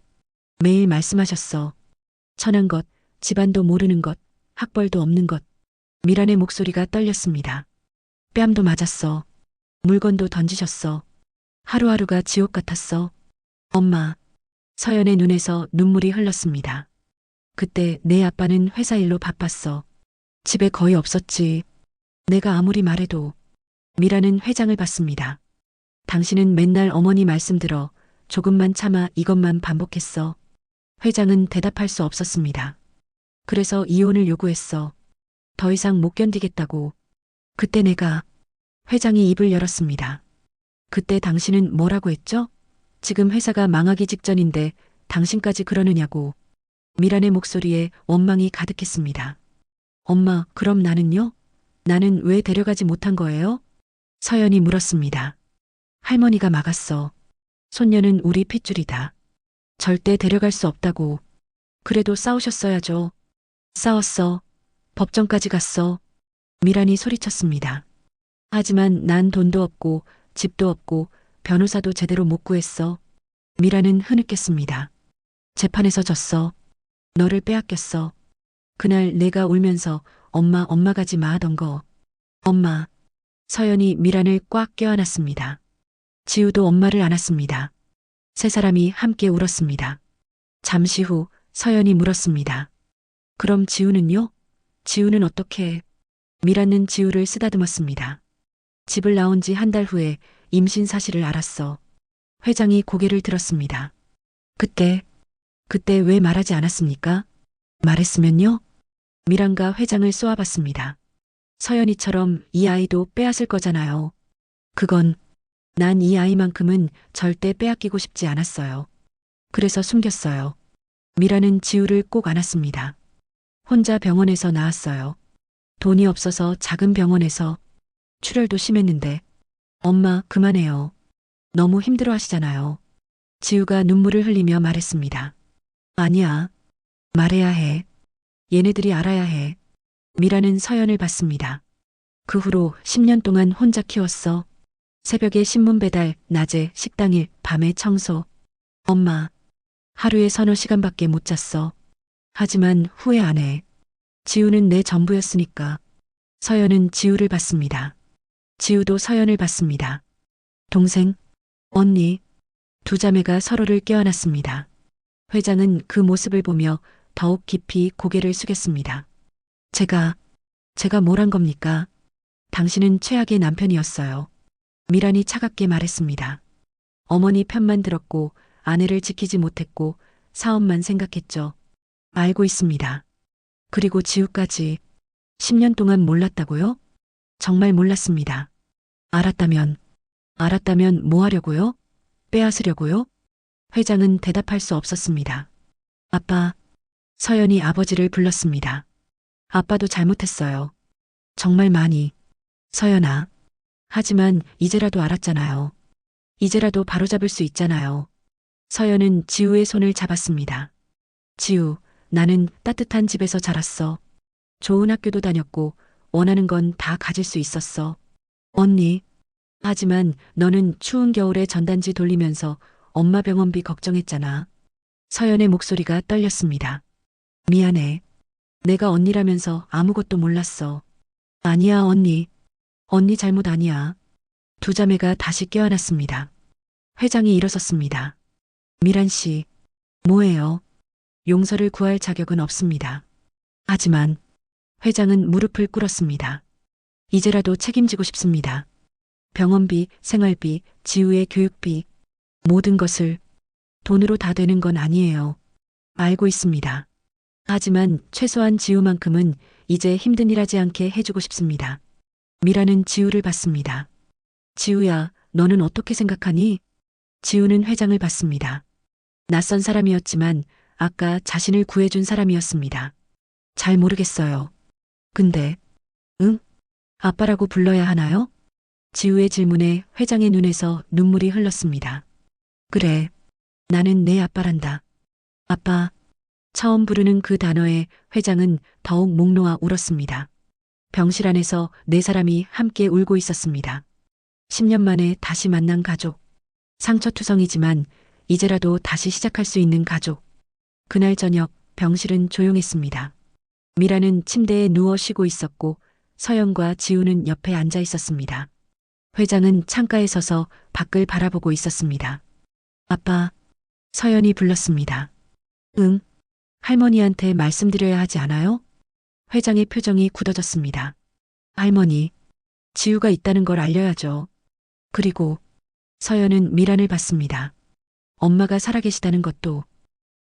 매일 말씀하셨어. 천한 것, 집안도 모르는 것, 학벌도 없는 것. 미란의 목소리가 떨렸습니다. 뺨도 맞았어. 물건도 던지셨어. 하루하루가 지옥 같았어. 엄마. 서연의 눈에서 눈물이 흘렀습니다. 그때 내 아빠는 회사 일로 바빴어. 집에 거의 없었지. 내가 아무리 말해도. 미라는 회장을 봤습니다. 당신은 맨날 어머니 말씀 들어 조금만 참아 이것만 반복했어. 회장은 대답할 수 없었습니다. 그래서 이혼을 요구했어. 더 이상 못 견디겠다고. 그때 내가. 회장이 입을 열었습니다. 그때 당신은 뭐라고 했죠? 지금 회사가 망하기 직전인데 당신까지 그러느냐고. 미란의 목소리에 원망이 가득했습니다. 엄마, 그럼 나는요? 나는 왜 데려가지 못한 거예요? 서연이 물었습니다. 할머니가 막았어. 손녀는 우리 핏줄이다. 절대 데려갈 수 없다고. 그래도 싸우셨어야죠. 싸웠어. 법정까지 갔어. 미란이 소리쳤습니다. 하지만 난 돈도 없고 집도 없고 변호사도 제대로 못 구했어. 미라는 흐느꼈습니다. 재판에서 졌어. 너를 빼앗겼어. 그날 내가 울면서 엄마 가지 마 하던 거. 엄마. 서연이 미란을 꽉 껴안았습니다. 지우도 엄마를 안았습니다. 세 사람이 함께 울었습니다. 잠시 후 서연이 물었습니다. 그럼 지우는요? 지우는 어떻게 해? 미라는 지우를 쓰다듬었습니다. 집을 나온 지 한 달 후에 임신 사실을 알았어. 회장이 고개를 들었습니다. 그때 왜 말하지 않았습니까? 말했으면요? 미란과 회장을 쏘아봤습니다. 서연이처럼 이 아이도 빼앗을 거잖아요. 그건 난 이 아이만큼은 절대 빼앗기고 싶지 않았어요. 그래서 숨겼어요. 미라는 지우를 꼭 안았습니다. 혼자 병원에서 나왔어요. 돈이 없어서 작은 병원에서. 출혈도 심했는데. 엄마, 그만해요. 너무 힘들어 하시잖아요. 지우가 눈물을 흘리며 말했습니다. 아니야. 말해야 해. 얘네들이 알아야 해. 미라는 서연을 봤습니다. 그 후로 10년 동안 혼자 키웠어. 새벽에 신문 배달, 낮에 식당 일, 밤에 청소. 엄마, 하루에 서너 시간밖에 못 잤어. 하지만 후회 안 해. 지우는 내 전부였으니까. 서연은 지우를 봤습니다. 지우도 서연을 봤습니다. 동생, 언니, 두 자매가 서로를 껴안았습니다. 회장은 그 모습을 보며 더욱 깊이 고개를 숙였습니다. 제가 뭘 한 겁니까? 당신은 최악의 남편이었어요. 미란이 차갑게 말했습니다. 어머니 편만 들었고 아내를 지키지 못했고 사업만 생각했죠. 알고 있습니다. 그리고 지우까지 10년 동안 몰랐다고요? 정말 몰랐습니다. 알았다면 뭐 하려고요? 빼앗으려고요? 회장은 대답할 수 없었습니다. 아빠, 서연이 아버지를 불렀습니다. 아빠도 잘못했어요. 정말 많이. 서연아. 하지만 이제라도 알았잖아요. 이제라도 바로잡을 수 있잖아요. 서연은 지우의 손을 잡았습니다. 지우, 나는 따뜻한 집에서 자랐어. 좋은 학교도 다녔고 원하는 건 다 가질 수 있었어. 언니. 하지만 너는 추운 겨울에 전단지 돌리면서 엄마 병원비 걱정했잖아. 서연의 목소리가 떨렸습니다. 미안해. 내가 언니라면서 아무것도 몰랐어. 아니야, 언니. 언니 잘못 아니야. 두 자매가 다시 깨어났습니다. 회장이 일어섰습니다. 미란 씨, 뭐예요? 용서를 구할 자격은 없습니다. 하지만 회장은 무릎을 꿇었습니다. 이제라도 책임지고 싶습니다. 병원비, 생활비, 지우의 교육비, 모든 것을 돈으로 다 되는 건 아니에요. 알고 있습니다. 하지만 최소한 지우만큼은 이제 힘든 일 하지 않게 해주고 싶습니다. 미라는 지우를 봤습니다. 지우야, 너는 어떻게 생각하니? 지우는 회장을 봤습니다. 낯선 사람이었지만 아까 자신을 구해준 사람이었습니다. 잘 모르겠어요. 근데, 응? 아빠라고 불러야 하나요? 지우의 질문에 회장의 눈에서 눈물이 흘렀습니다. 그래, 나는 내 아빠란다. 아빠. 처음 부르는 그 단어에 회장은 더욱 목 놓아 울었습니다. 병실 안에서 네 사람이 함께 울고 있었습니다. 10년 만에 다시 만난 가족. 상처투성이지만 이제라도 다시 시작할 수 있는 가족. 그날 저녁 병실은 조용했습니다. 미라는 침대에 누워 쉬고 있었고 서연과 지우는 옆에 앉아 있었습니다. 회장은 창가에 서서 밖을 바라보고 있었습니다. 아빠. 서연이 불렀습니다. 응. 할머니한테 말씀드려야 하지 않아요? 회장의 표정이 굳어졌습니다. 할머니. 지우가 있다는 걸 알려야죠. 그리고 서연은 미란을 봤습니다. 엄마가 살아계시다는 것도.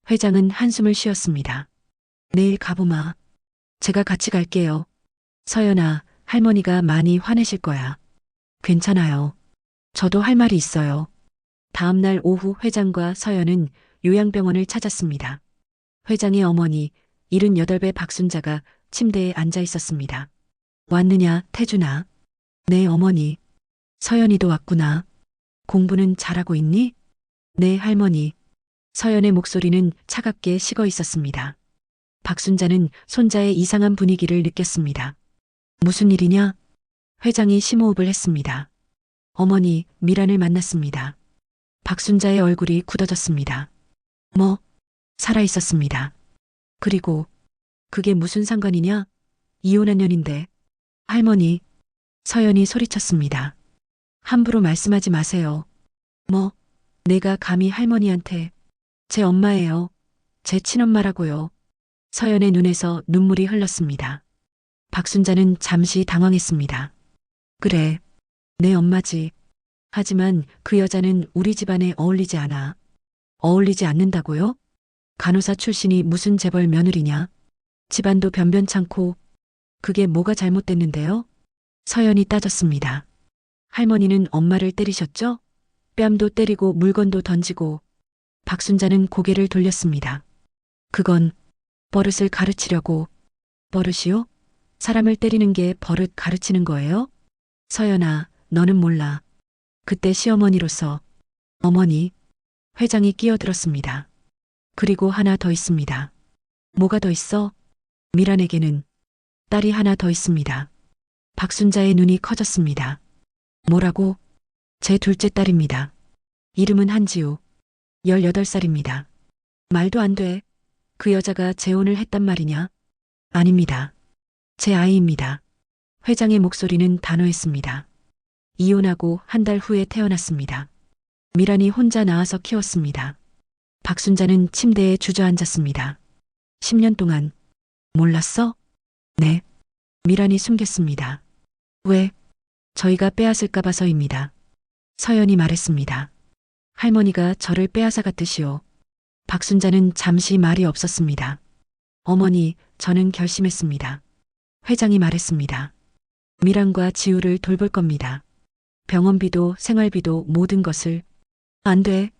회장은 한숨을 쉬었습니다. 내일 가보마. 제가 같이 갈게요. 서연아, 할머니가 많이 화내실 거야. 괜찮아요. 저도 할 말이 있어요. 다음 날 오후 회장과 서연은 요양병원을 찾았습니다. 회장의 어머니 78배 박순자가 침대에 앉아 있었습니다. 왔느냐, 태준아? 네, 어머니. 서연이도 왔구나. 공부는 잘하고 있니? 네, 할머니. 서연의 목소리는 차갑게 식어 있었습니다. 박순자는 손자의 이상한 분위기를 느꼈습니다. 무슨 일이냐? 회장이 심호흡을 했습니다. 어머니, 미란을 만났습니다. 박순자의 얼굴이 굳어졌습니다. 뭐? 살아 있었습니다. 그리고 그게 무슨 상관이냐? 이혼한 년인데. 할머니. 서연이 소리쳤습니다. 함부로 말씀하지 마세요. 뭐? 내가 감히 할머니한테. 제 엄마예요. 제 친엄마라고요. 서연의 눈에서 눈물이 흘렀습니다. 박순자는 잠시 당황했습니다. 그래, 내 엄마지. 하지만 그 여자는 우리 집안에 어울리지 않아. 어울리지 않는다고요? 간호사 출신이 무슨 재벌 며느리냐? 집안도 변변찮고. 그게 뭐가 잘못됐는데요? 서연이 따졌습니다. 할머니는 엄마를 때리셨죠? 뺨도 때리고 물건도 던지고. 박순자는 고개를 돌렸습니다. 그건 버릇을 가르치려고. 버릇이요? 사람을 때리는 게 버릇 가르치는 거예요? 서연아, 너는 몰라. 그때 시어머니로서. 어머니. 회장이 끼어들었습니다. 그리고 하나 더 있습니다. 뭐가 더 있어? 미란에게는 딸이 하나 더 있습니다. 박순자의 눈이 커졌습니다. 뭐라고? 제 둘째 딸입니다. 이름은 한지우. 18살입니다. 말도 안 돼. 그 여자가 재혼을 했단 말이냐? 아닙니다. 제 아이입니다. 회장의 목소리는 단호했습니다. 이혼하고 한 달 후에 태어났습니다. 미란이 혼자 낳아서 키웠습니다. 박순자는 침대에 주저앉았습니다. 10년 동안. 몰랐어? 네. 미란이 숨겼습니다. 왜? 저희가 빼앗을까 봐서입니다. 서연이 말했습니다. 할머니가 저를 빼앗아갔 듯이요. 박순자는 잠시 말이 없었습니다. 어머니, 저는 결심했습니다. 회장이 말했습니다. 미란과 지우를 돌볼 겁니다. 병원비도 생활비도 모든 것을. 안 돼.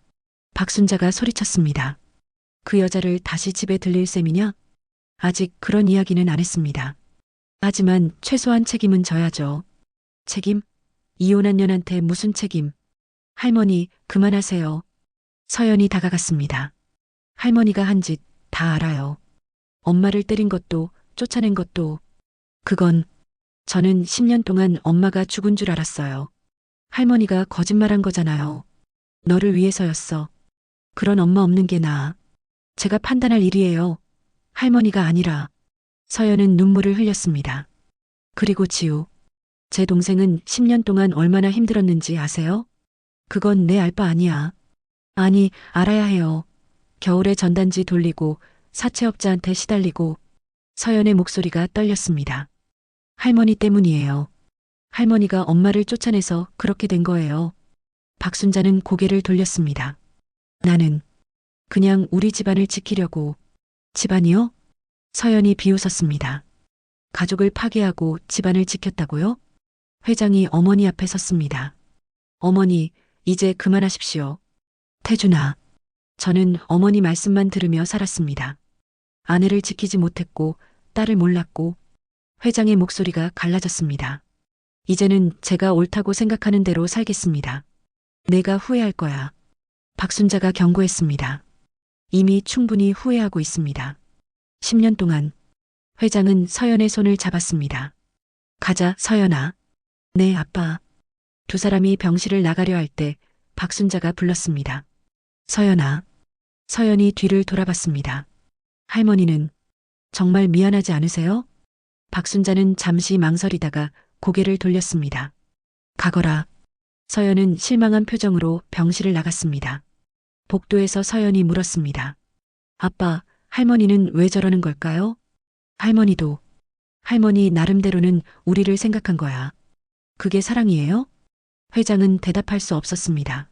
박순자가 소리쳤습니다. 그 여자를 다시 집에 들릴 셈이냐? 아직 그런 이야기는 안 했습니다. 하지만 최소한 책임은 져야죠. 책임? 이혼한 년한테 무슨 책임? 할머니, 그만하세요. 서연이 다가갔습니다. 할머니가 한 짓 다 알아요. 엄마를 때린 것도, 쫓아낸 것도. 그건 저는 10년 동안 엄마가 죽은 줄 알았어요. 할머니가 거짓말한 거잖아요. 너를 위해서였어. 그런 엄마 없는 게 나아. 제가 판단할 일이에요. 할머니가 아니라. 서연은 눈물을 흘렸습니다. 그리고 지우. 제 동생은 10년 동안 얼마나 힘들었는지 아세요? 그건 내 알 바 아니야. 아니, 알아야 해요. 겨울에 전단지 돌리고 사채업자한테 시달리고. 서연의 목소리가 떨렸습니다. 할머니 때문이에요. 할머니가 엄마를 쫓아내서 그렇게 된 거예요. 박순자는 고개를 돌렸습니다. 나는 그냥 우리 집안을 지키려고. 집안이요? 서연이 비웃었습니다. 가족을 파괴하고 집안을 지켰다고요? 회장이 어머니 앞에 섰습니다. 어머니, 이제 그만하십시오. 태준아, 저는 어머니 말씀만 들으며 살았습니다. 아내를 지키지 못했고 딸을 몰랐고. 회장의 목소리가 갈라졌습니다. 이제는 제가 옳다고 생각하는 대로 살겠습니다. 내가 후회할 거야. 박순자가 경고했습니다. 이미 충분히 후회하고 있습니다. 10년 동안. 회장은 서연의 손을 잡았습니다. 가자, 서연아. 네, 아빠. 두 사람이 병실을 나가려 할 때 박순자가 불렀습니다. 서연아. 서연이 뒤를 돌아봤습니다. 할머니는 정말 미안하지 않으세요? 박순자는 잠시 망설이다가 고개를 돌렸습니다. 가거라. 서연은 실망한 표정으로 병실을 나갔습니다. 복도에서 서연이 물었습니다. 아빠, 할머니는 왜 저러는 걸까요? 할머니도. 할머니 나름대로는 우리를 생각한 거야. 그게 사랑이에요? 회장은 대답할 수 없었습니다.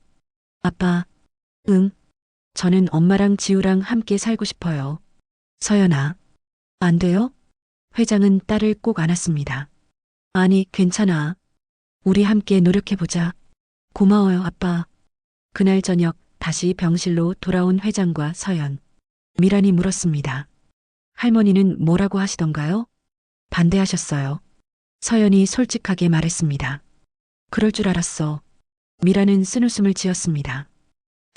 아빠, 응. 저는 엄마랑 지우랑 함께 살고 싶어요. 서연아. 안 돼요? 회장은 딸을 꼭 안았습니다. 아니, 괜찮아. 우리 함께 노력해보자. 고마워요, 아빠. 그날 저녁 다시 병실로 돌아온 회장과 서연. 미란이 물었습니다. 할머니는 뭐라고 하시던가요? 반대하셨어요. 서연이 솔직하게 말했습니다. 그럴 줄 알았어. 미란은 쓴웃음을 지었습니다.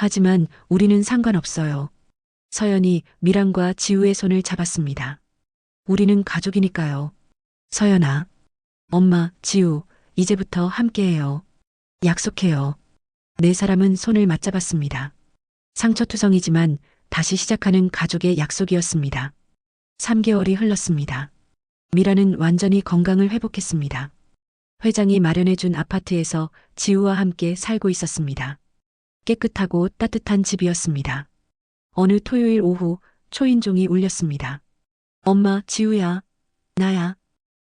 하지만 우리는 상관없어요. 서연이 미란과 지우의 손을 잡았습니다. 우리는 가족이니까요. 서연아, 엄마, 지우, 이제부터 함께해요. 약속해요. 네 사람은 손을 맞잡았습니다. 상처투성이지만 다시 시작하는 가족의 약속이었습니다. 3개월이 흘렀습니다. 미라는 완전히 건강을 회복했습니다. 회장이 마련해준 아파트에서 지우와 함께 살고 있었습니다. 깨끗하고 따뜻한 집이었습니다. 어느 토요일 오후 초인종이 울렸습니다. 엄마, 지우야. 나야.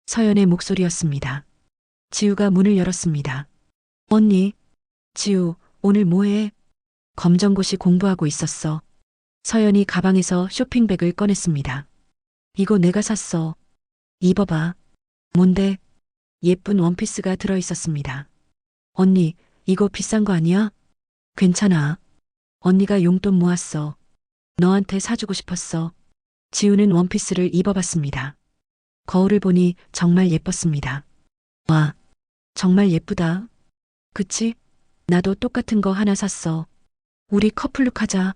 서연의 목소리였습니다. 지우가 문을 열었습니다. 언니, 지우, 오늘 뭐해? 검정고시 공부하고 있었어. 서연이 가방에서 쇼핑백을 꺼냈습니다. 이거 내가 샀어. 입어봐. 뭔데? 예쁜 원피스가 들어있었습니다. 언니, 이거 비싼 거 아니야? 괜찮아. 언니가 용돈 모았어. 너한테 사주고 싶었어. 지우는 원피스를 입어봤습니다. 거울을 보니 정말 예뻤습니다. 와, 정말 예쁘다. 그치? 나도 똑같은 거 하나 샀어. 우리 커플룩 하자.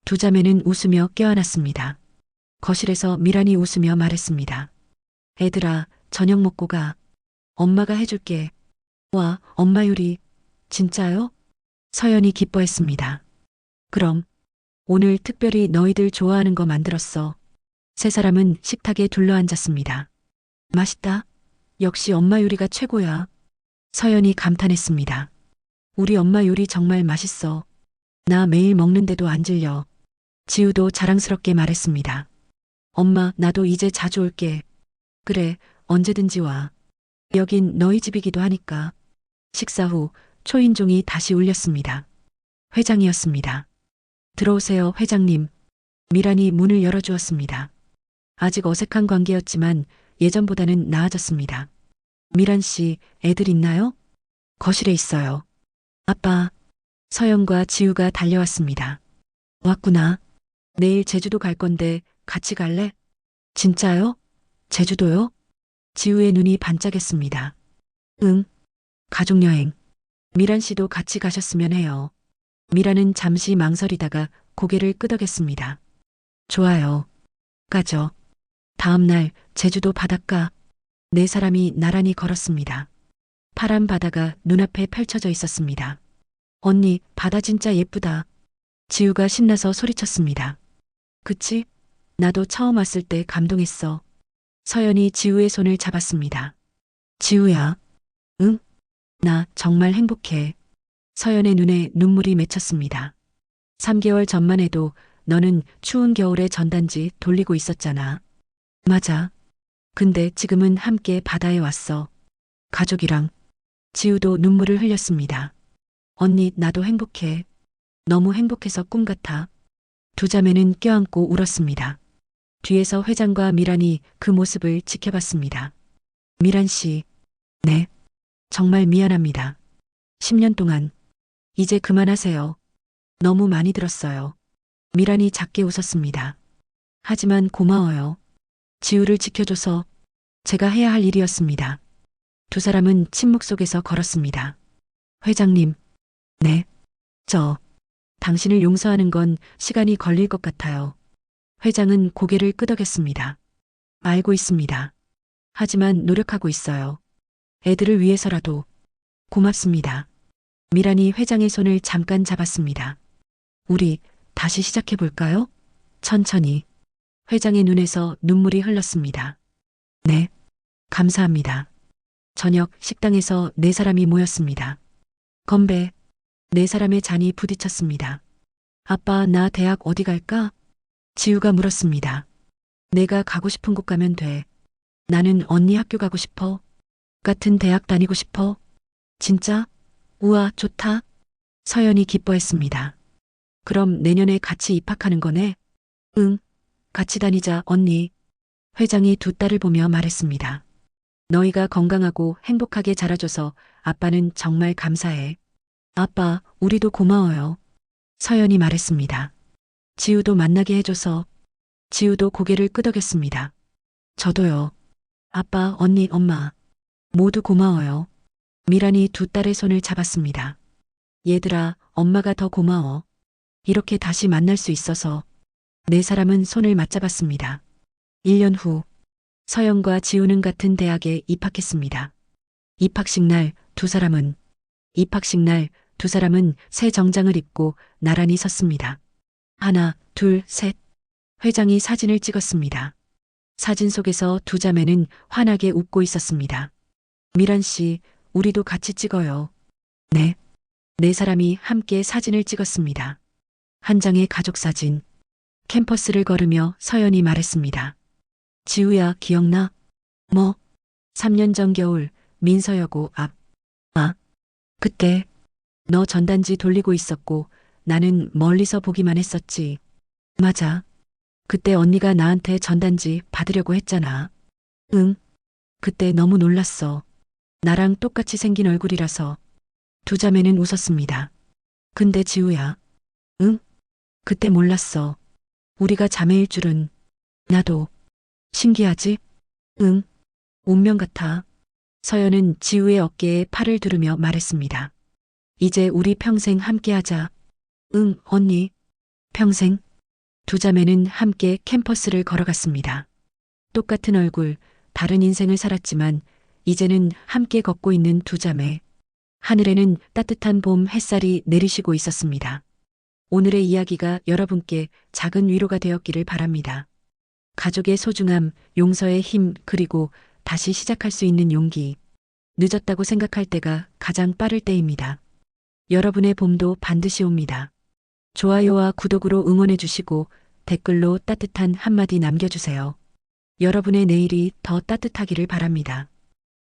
두 자매는 웃으며 껴안았습니다. 거실에서 미란이 웃으며 말했습니다. 애들아, 저녁 먹고 가. 엄마가 해줄게. 와, 엄마 요리. 진짜요? 서연이 기뻐했습니다. 그럼 오늘 특별히 너희들 좋아하는 거 만들었어. 세 사람은 식탁에 둘러앉았습니다. 맛있다. 역시 엄마 요리가 최고야. 서연이 감탄했습니다. 우리 엄마 요리 정말 맛있어. 나 매일 먹는데도 안 질려. 지우도 자랑스럽게 말했습니다. 엄마, 나도 이제 자주 올게. 그래, 언제든지 와. 여긴 너희 집이기도 하니까. 식사 후 초인종이 다시 울렸습니다. 회장이었습니다. 들어오세요, 회장님. 미란이 문을 열어주었습니다. 아직 어색한 관계였지만 예전보다는 나아졌습니다. 미란 씨, 애들 있나요? 거실에 있어요. 아빠. 서연과 지우가 달려왔습니다. 왔구나. 내일 제주도 갈 건데 같이 갈래? 진짜요? 제주도요? 지우의 눈이 반짝였습니다. 응. 가족여행. 미란 씨도 같이 가셨으면 해요. 미란은 잠시 망설이다가 고개를 끄덕였습니다. 좋아요. 까죠. 다음 날 제주도 바닷가 네 사람이 나란히 걸었습니다. 파란 바다가 눈앞에 펼쳐져 있었습니다. 언니, 바다 진짜 예쁘다. 지우가 신나서 소리쳤습니다. 그치? 나도 처음 왔을 때 감동했어. 서연이 지우의 손을 잡았습니다. 지우야. 응? 나 정말 행복해. 서연의 눈에 눈물이 맺혔습니다. 3개월 전만 해도 너는 추운 겨울에 전단지 돌리고 있었잖아. 맞아. 근데 지금은 함께 바다에 왔어. 가족이랑. 지우도 눈물을 흘렸습니다. 언니, 나도 행복해. 너무 행복해서 꿈 같아. 두 자매는 껴안고 울었습니다. 뒤에서 회장과 미란이 그 모습을 지켜봤습니다. 미란 씨, 네. 정말 미안합니다. 10년 동안. 이제 그만하세요. 너무 많이 들었어요. 미란이 작게 웃었습니다. 하지만 고마워요. 지우를 지켜줘서 제가 해야 할 일이었습니다. 두 사람은 침묵 속에서 걸었습니다. 회장님, 네. 당신을 용서하는 건 시간이 걸릴 것 같아요. 회장은 고개를 끄덕였습니다. 알고 있습니다. 하지만 노력하고 있어요. 애들을 위해서라도. 고맙습니다. 미란이 회장의 손을 잠깐 잡았습니다. 우리 다시 시작해 볼까요? 천천히. 회장의 눈에서 눈물이 흘렀습니다. 네. 감사합니다. 저녁 식당에서 네 사람이 모였습니다. 건배. 네 사람의 잔이 부딪혔습니다. 아빠, 나 대학 어디 갈까? 지우가 물었습니다. 내가 가고 싶은 곳 가면 돼. 나는 언니 학교 가고 싶어. 같은 대학 다니고 싶어. 진짜? 우와, 좋다. 서연이 기뻐했습니다. 그럼 내년에 같이 입학하는 거네? 응. 같이 다니자, 언니. 회장이 두 딸을 보며 말했습니다. 너희가 건강하고 행복하게 자라줘서 아빠는 정말 감사해. 아빠, 우리도 고마워요. 서연이 말했습니다. 지우도 만나게 해줘서. 지우도 고개를 끄덕였습니다. 저도요. 아빠, 언니, 엄마. 모두 고마워요. 미란이 두 딸의 손을 잡았습니다. 얘들아, 엄마가 더 고마워. 이렇게 다시 만날 수 있어서. 네 사람은 손을 맞잡았습니다. 1년 후, 서영과 지우는 같은 대학에 입학했습니다. 입학식 날 두 사람은 새 정장을 입고 나란히 섰습니다. 하나, 둘, 셋. 회장이 사진을 찍었습니다. 사진 속에서 두 자매는 환하게 웃고 있었습니다. 미란 씨, 우리도 같이 찍어요. 네. 네 사람이 함께 사진을 찍었습니다. 한 장의 가족 사진. 캠퍼스를 걸으며 서연이 말했습니다. 지우야, 기억나? 뭐? 3년 전 겨울 민서여고 앞. 그때 너 전단지 돌리고 있었고 나는 멀리서 보기만 했었지. 맞아. 그때 언니가 나한테 전단지 받으려고 했잖아. 응. 그때 너무 놀랐어. 나랑 똑같이 생긴 얼굴이라서. 두 자매는 웃었습니다. 근데 지우야. 응? 그때 몰랐어. 우리가 자매일 줄은. 나도. 신기하지? 응. 운명 같아. 서연은 지우의 어깨에 팔을 두르며 말했습니다. 이제 우리 평생 함께하자. 응, 언니. 평생. 두 자매는 함께 캠퍼스를 걸어갔습니다. 똑같은 얼굴, 다른 인생을 살았지만 이제는 함께 걷고 있는 두 자매. 하늘에는 따뜻한 봄 햇살이 내리시고 있었습니다. 오늘의 이야기가 여러분께 작은 위로가 되었기를 바랍니다. 가족의 소중함, 용서의 힘, 그리고 다시 시작할 수 있는 용기. 늦었다고 생각할 때가 가장 빠를 때입니다. 여러분의 봄도 반드시 옵니다. 좋아요와 구독으로 응원해 주시고 댓글로 따뜻한 한마디 남겨주세요. 여러분의 내일이 더 따뜻하기를 바랍니다.